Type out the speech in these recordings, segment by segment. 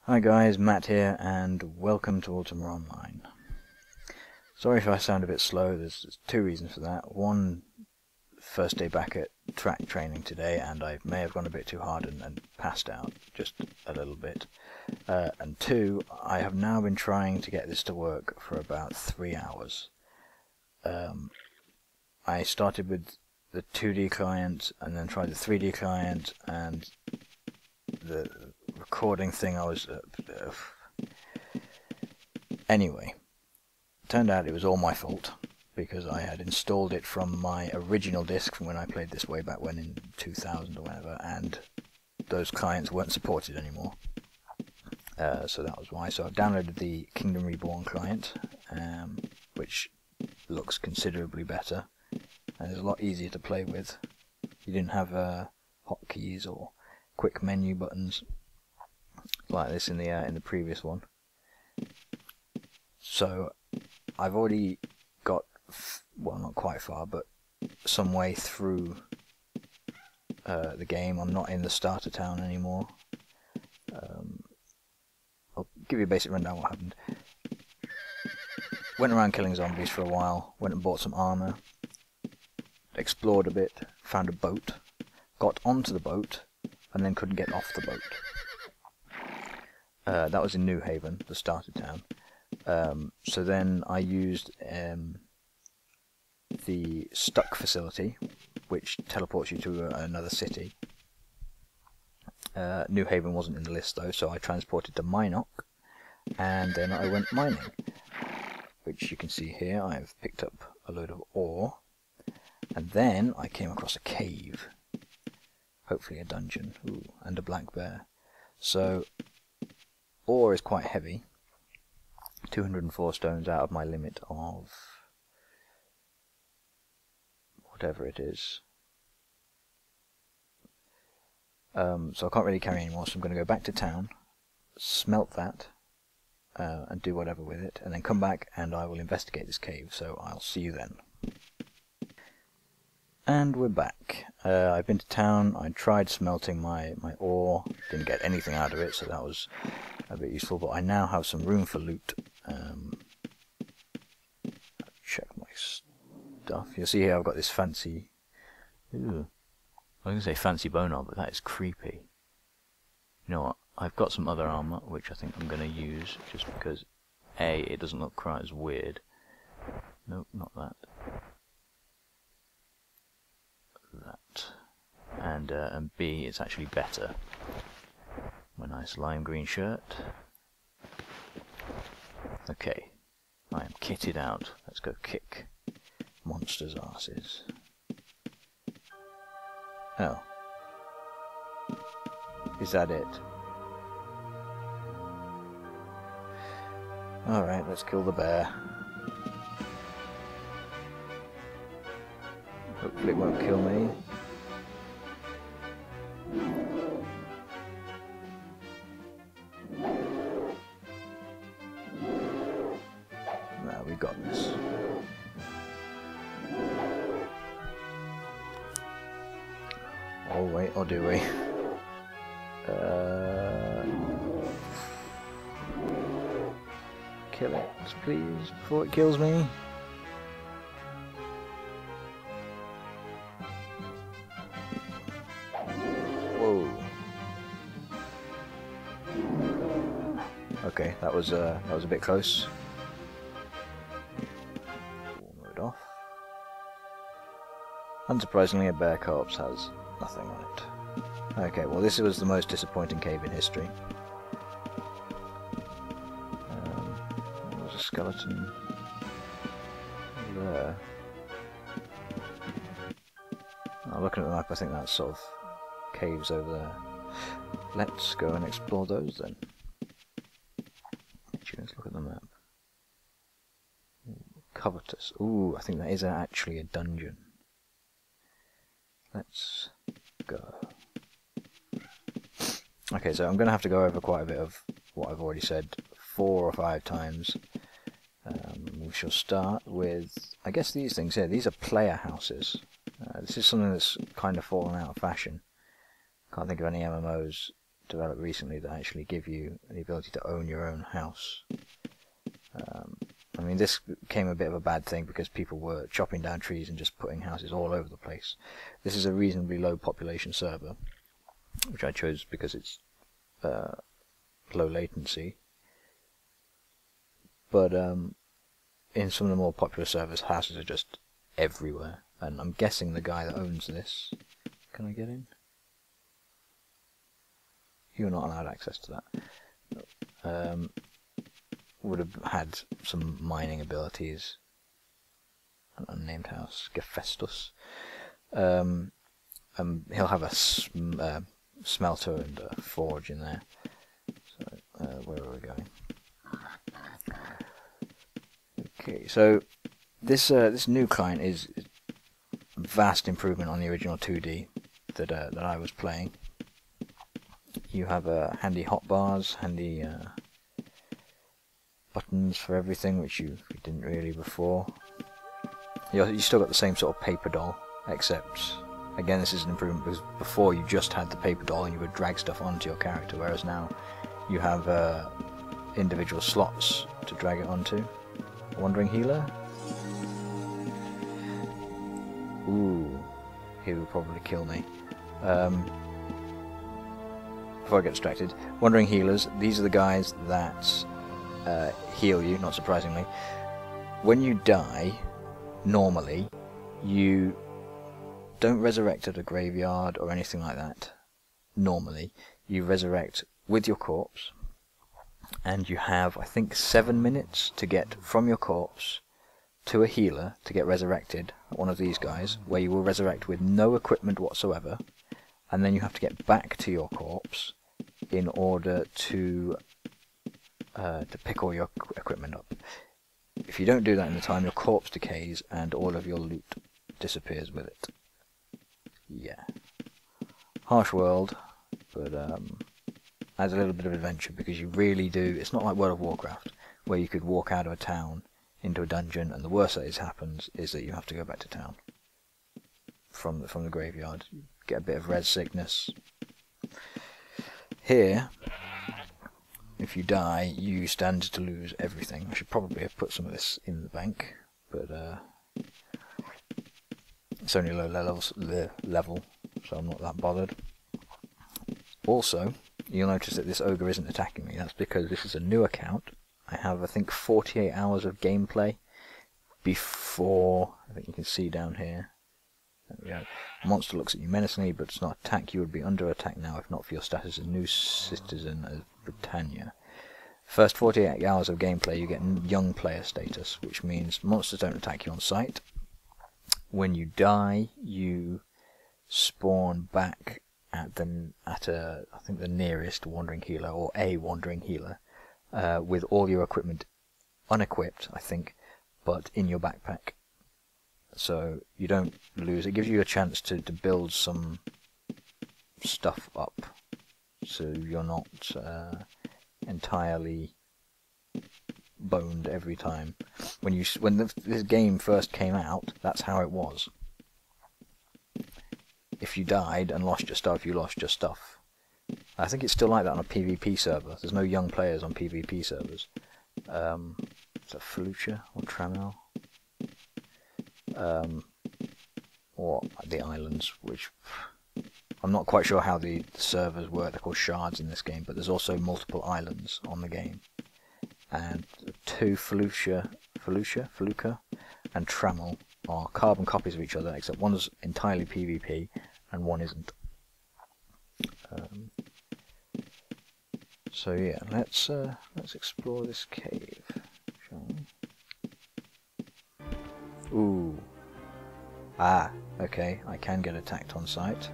Hi guys, Matt here, and welcome to Ultima Online. Sorry if I sound a bit slow. There's two reasons for that. One, first day back at track training today, and I may have gone a bit too hard and passed out just a little bit. And two, I have now been trying to get this to work for about 3 hours. I started with the 2D client, and then tried the 3D client, and the recording thing I was... Anyway, turned out it was all my fault, because I had installed it from my original disk from when I played this way back when in 2000 or whatever, and those clients weren't supported anymore. So that was why. So I've downloaded the Kingdom Reborn client, which looks considerably better, and is a lot easier to play with. You didn't have hotkeys or quick menu buttons like this in the previous one. So I've already got, well, not quite far, but some way through the game. I'm not in the starter town anymore. I'll give you a basic rundown of what happened. Went around killing zombies for a while, went and bought some armor, explored a bit, found a boat, got onto the boat, and then couldn't get off the boat. That was in New Haven, the starter town. So then I used the Stuck facility, which teleports you to another city. New Haven wasn't in the list though, so I transported to Minot, and then I went mining, which you can see here. I've picked up a load of ore, and then I came across a cave, hopefully a dungeon, and a black bear. So ore is quite heavy, 204 stones out of my limit of whatever it is. So I can't really carry any more, so I'm going to go back to town, smelt that, and do whatever with it, and then come back and I will investigate this cave, so I'll see you then. And we're back. I've been to town, I tried smelting my ore, didn't get anything out of it, so that was a bit useful, but I now have some room for loot. Check my stuff. You'll see here I've got this fancy... Ooh. I was going to say fancy bone armor, but that is creepy. You know what? I've got some other armor, which I think I'm going to use, just because A, it doesn't look quite as weird. Nope, not that. That. And B, it's actually better. My nice lime green shirt. Okay, I am kitted out. Let's go kick monsters' asses. Oh. Is that it? Alright, let's kill the bear. Hopefully it won't kill me. Now we got this. Oh wait, or do we? Kill it, please, before it kills me. Whoa. Okay, that was a bit close. Warm it off. Unsurprisingly, a bear corpse has nothing on it. Okay, well this was the most disappointing cave in history. There's a skeleton there. Oh, looking at the map, I think that's sort of caves over there. Let's go and explore those then. Actually, let's look at the map. Covetous. Ooh, I think that is actually a dungeon. Let's go. Okay, so I'm going to have to go over quite a bit of what I've already said 4 or 5 times. We shall start with, I guess these things here. These are player houses. This is something that's kind of fallen out of fashion. Can't think of any MMOs developed recently that actually give you the ability to own your own house. I mean, this became a bit of a bad thing because people were chopping down trees and just putting houses all over the place. This is a reasonably low population server, which I chose because it's low latency. But in some of the more popular servers, houses are just everywhere. And I'm guessing the guy that owns this... Can I get in? You're not allowed access to that. Would have had some mining abilities. An unnamed house, Gefestus. He'll have a smelter and a forge in there. So, where are we going? Okay, so this new client is a vast improvement on the original 2D that I was playing. You have handy hotbars, handy buttons for everything, which you didn't really before. You still got the same sort of paper doll, except again this is an improvement because before you just had the paper doll and you would drag stuff onto your character, whereas now you have individual slots to drag it onto. Wandering healer. Ooh, he will probably kill me. Before I get distracted, wandering healers. These are the guys that heal you, not surprisingly. When you die, normally, you don't resurrect at a graveyard or anything like that. Normally, you resurrect with your corpse, and you have, I think, 7 minutes to get from your corpse to a healer to get resurrected, one of these guys, where you will resurrect with no equipment whatsoever, and then you have to get back to your corpse in order to pick all your equipment up. If you don't do that in the time, your corpse decays and all of your loot disappears with it. Yeah. Harsh world, but adds a little bit of adventure because you really do. It's not like World of Warcraft, where you could walk out of a town into a dungeon and the worst that happens is that you have to go back to town from the graveyard. You get a bit of res sickness. Here, if you die, you stand to lose everything. I should probably have put some of this in the bank, but it's only low level, so I'm not that bothered. Also, you'll notice that this ogre isn't attacking me. That's because this is a new account. I have, I think, 48 hours of gameplay before, I think you can see down here. There we go. Monster looks at you menacingly, but does not attack. You would be under attack now if not for your status as new citizen of Britannia. First 48 hours of gameplay, you get young player status, which means monsters don't attack you on sight. When you die, you spawn back at I think the nearest wandering healer, or a wandering healer, with all your equipment unequipped, I think, but in your backpack. So you don't lose. It gives you a chance to build some stuff up, so you're not entirely boned every time. When this game first came out, that's how it was. If you died and lost your stuff, you lost your stuff. I think it's still like that on a PvP server. There's no young players on PvP servers. Is that Felucia or Tramel? Or the islands, which I'm not quite sure how the servers work. They're called shards in this game, but there's also multiple islands on the game. And two Felucia and Tramel are carbon copies of each other, except one's entirely PvP and one isn't. So yeah, let's explore this cave, shall we? Ooh. Ah, okay, I can get attacked on sight.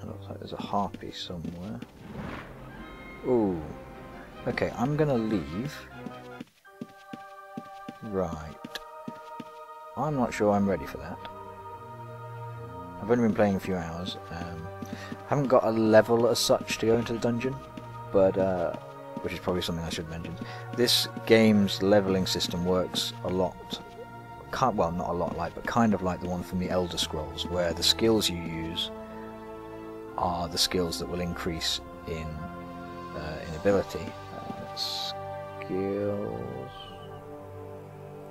It looks like there's a harpy somewhere. Ooh. Okay, I'm gonna leave. Right. I'm not sure I'm ready for that. I've only been playing a few hours. Haven't got a level as such to go into the dungeon, but which is probably something I should mention. This game's leveling system works a lot. Well, not a lot like, but kind of like the one from the Elder Scrolls, where the skills you use are the skills that will increase in ability.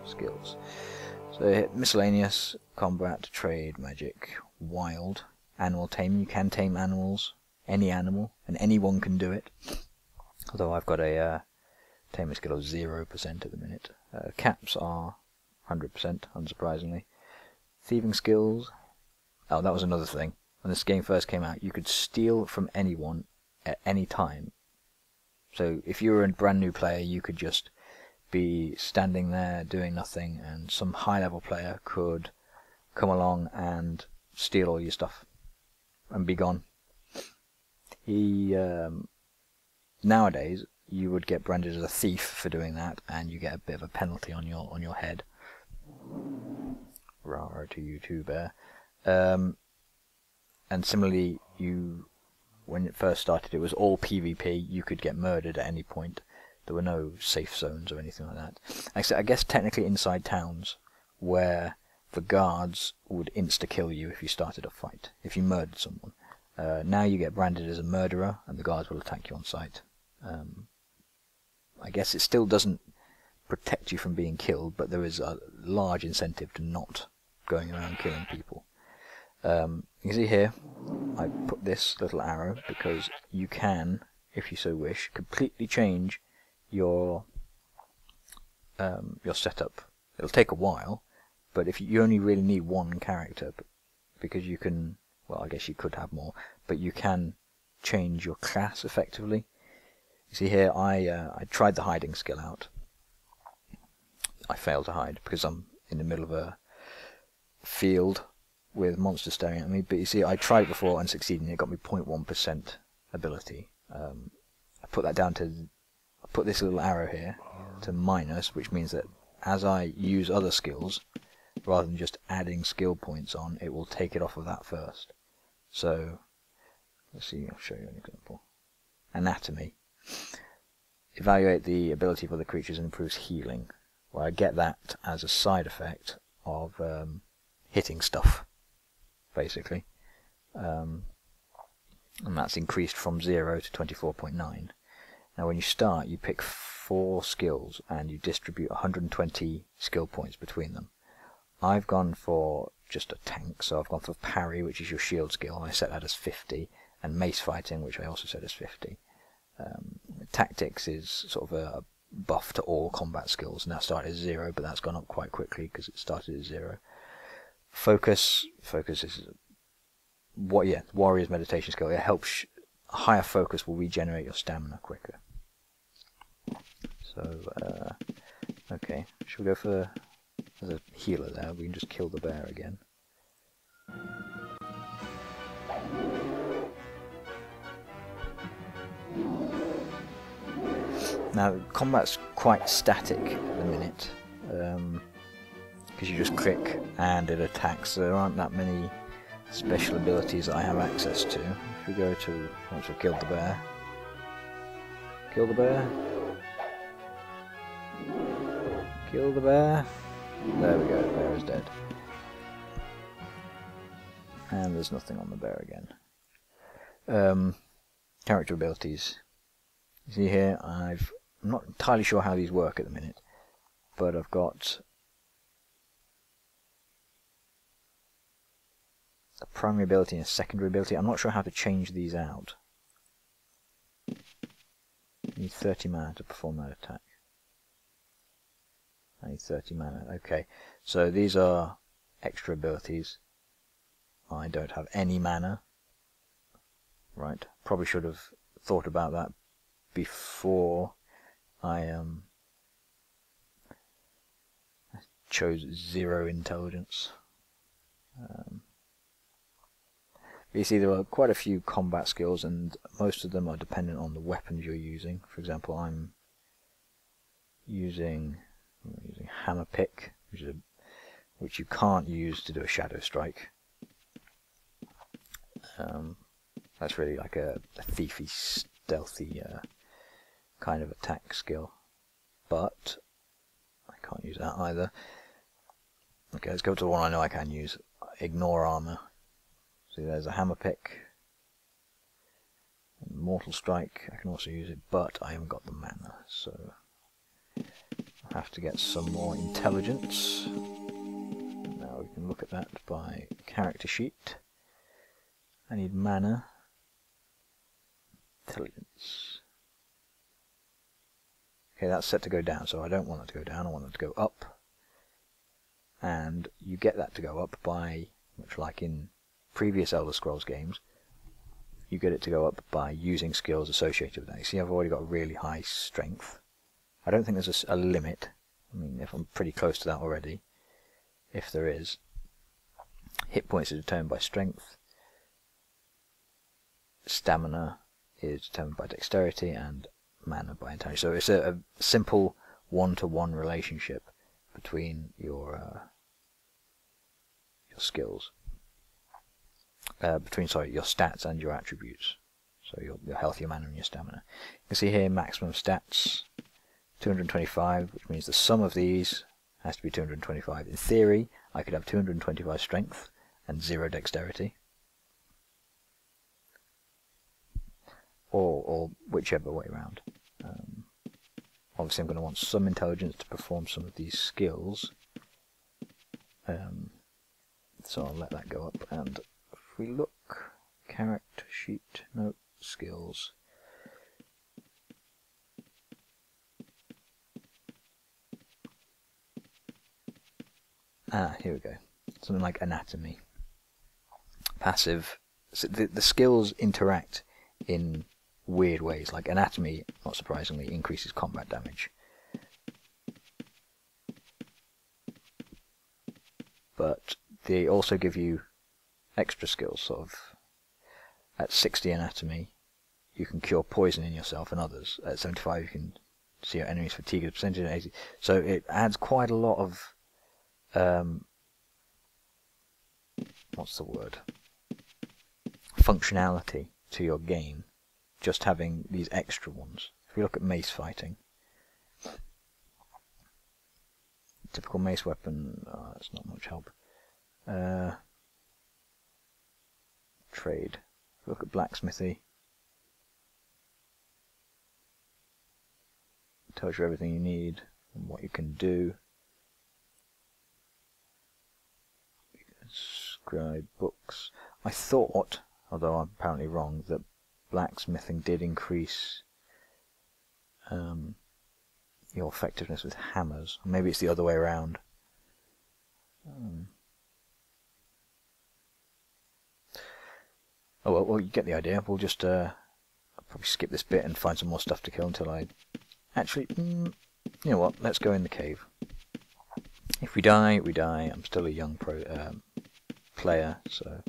Skills. So hit miscellaneous, combat, trade, magic, wild, animal taming. You can tame animals, any animal, and anyone can do it. Although I've got a taming skill of 0% at the minute. Caps are 100%, unsurprisingly. Thieving skills. Oh, that was another thing. When this game first came out, you could steal from anyone at any time. So if you were a brand new player, you could just be standing there doing nothing, and some high-level player could come along and steal all your stuff and be gone. Nowadays, you would get branded as a thief for doing that, and you get a bit of a penalty on your head. Rara to you too, Bear. And similarly, when it first started, it was all PvP. You could get murdered at any point. There were no safe zones or anything like that. Except, I guess, technically inside towns, where the guards would insta-kill you if you started a fight, if you murdered someone. Now you get branded as a murderer, and the guards will attack you on sight. I guess it still doesn't protect you from being killed, but there is a large incentive to not going around killing people. You can see here, I put this little arrow because you can, if you so wish, completely change your setup. It'll take a while, but if you only really need one character, because you can, well, I guess you could have more, but you can change your class effectively. You see here, I tried the hiding skill out. I failed to hide because I'm in the middle of a field with monsters staring at me. But you see, I tried it before and succeeded, and it got me 0.1% ability. I put that down to, I put this little arrow here to minus, which means that as I use other skills, rather than just adding skill points on, it will take it off of that first. So, let's see, I'll show you an example. Anatomy. Evaluate the ability of other creatures and improves healing. Well, I get that as a side effect of hitting stuff, basically. And that's increased from 0 to 24.9. Now when you start, you pick 4 skills and you distribute 120 skill points between them. I've gone for just a tank, so I've gone for parry, which is your shield skill. I set that as 50, and mace fighting, which I also set as 50. Tactics is sort of a buff to all combat skills, and that started at 0, but that's gone up quite quickly because it started at 0. Focus is warrior's meditation skill. It helps. Higher focus will regenerate your stamina quicker. So, okay, should we go for, there's a healer there, we can just kill the bear again. Now, combat's quite static at the minute, because you just click and it attacks. There aren't that many special abilities that I have access to. If we go to, once we've killed the bear, kill the bear, kill the bear, there we go, the bear is dead. And there's nothing on the bear again. Character abilities. You see here, I'm not entirely sure how these work at the minute, but I've got a primary ability and a secondary ability. I'm not sure how to change these out. You need 30 mana to perform that attack. I need 30 mana. Okay, so these are extra abilities. I don't have any mana. Right, probably should have thought about that before I chose 0 intelligence. You see, there are quite a few combat skills, and most of them are dependent on the weapons you're using. For example, I'm using hammer pick, which you can't use to do a shadow strike. That's really like a thiefy, stealthy kind of attack skill, but I can't use that either. Okay, let's go to the one I know I can use. Ignore armor. See, there's a hammer pick. Mortal Strike, I can also use it, but I haven't got the mana, so I'll have to get some more intelligence. Now we can look at that by character sheet. I need mana, intelligence. Okay, that's set to go down, so I don't want it to go down, I want it to go up. And you get that to go up by, much like in previous Elder Scrolls games, you get it to go up by using skills associated with that. You see, I've already got a really high strength. I don't think there's a limit. I mean, if I'm pretty close to that already, if there is. Hit points are determined by strength. Stamina is determined by dexterity, and mana by intelligence. So it's a simple one-to-one relationship between your skills. Between your stats and your attributes. So your health, your mana, and your stamina. You can see here maximum stats 225, which means the sum of these has to be 225. In theory, I could have 225 strength and 0 dexterity, or whichever way around. Obviously, I'm going to want some intelligence to perform some of these skills, so I'll let that go up. And if we look, character sheet, no, skills. Here we go. Something like anatomy. Passive. So the skills interact in weird ways. Like anatomy, not surprisingly, increases combat damage. But they also give you extra skills, sort of. At 60 anatomy, you can cure poison in yourself and others. At 75, you can see your enemies fatigue at a percentage at 80. So it adds quite a lot of what's the word? Functionality to your game, just having these extra ones. If we look at mace fighting, typical mace weapon, that's not much help. Trade. Look at blacksmithy. It tells you everything you need and what you can do. Scribe books. I thought, although I'm apparently wrong, that blacksmithing did increase your effectiveness with hammers. Maybe it's the other way around. Oh well, you get the idea. We'll just I'll probably skip this bit and find some more stuff to kill until I... Actually, you know what? Let's go in the cave. If we die, we die. I'm still a young player, so